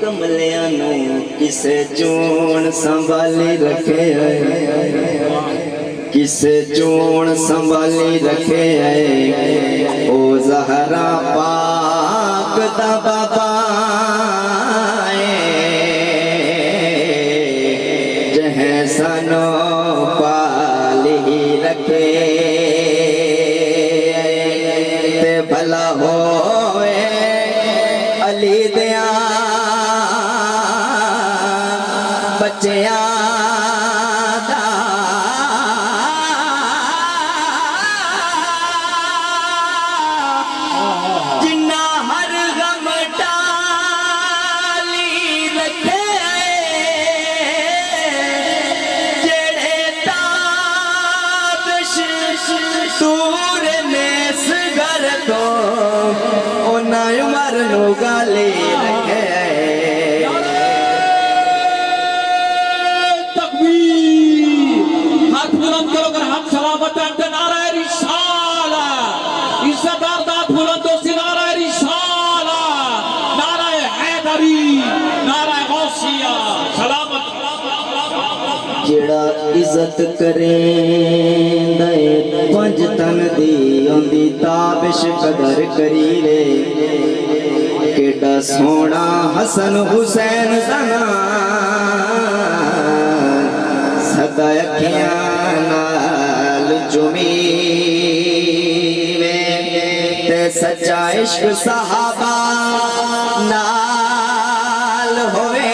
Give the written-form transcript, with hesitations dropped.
ਕਮਲਿਆਂ ਨੂੰ ਕਿਸੇ ਚੋਣ ਸੰਭਾਲੀ ਰੱਖਿਆ ਕਿਸੇ ਚੋਣ ਸੰਭਾਲੀ ਰੱਖਿਆ ਉਹ ਜ਼ਹਰਾ ਪਾਕ ਦਾ ਬਾਬਾ ਜਹ ਸਨੋ ਪਾਲੀ ਰੱਖੇ ਤੇ ਭਲਾ ਹੋਏ ਅਲੀ ਦਿਆਂ ਬੱਚਿਆਂ ਦਾ ਜਿੰਨਾ ਹਰ ਗਮ ਟਾਲੀ ਰੱਖੇ ਜਿਹੜੇ ਤਾਬਸ਼ ਸੂਰ ਨੇ ਸਗਰ ਤੋਂ ਉਹਨਾਂ ਉਮਰ ਨੂੰ ਗਾਲੀ ਰੱਖੇ ਜਿਹੜਾ ਇੱਜ਼ਤ ਕਰੇਂਦਾ ਏ ਪੰਜ ਤਨ ਦੀ ਆਉਂਦੀ ਤਾਬਿਸ਼ ਕਦਰ ਕਰੀ ਰੇ ਕਿੱਡਾ ਸੋਹਣਾ ਹਸਨ ਹੁਸੈਨ ਦਾ ਨਾਂ ਸਦਾ ਅੱਖੀਆਂ ਨਾਲ ਚੁਮੀ ਤੇ ਸੱਚਾ ਇਸ਼ਕ ਸਹਾਬਾ ਨਾਲ ਹੋਵੇ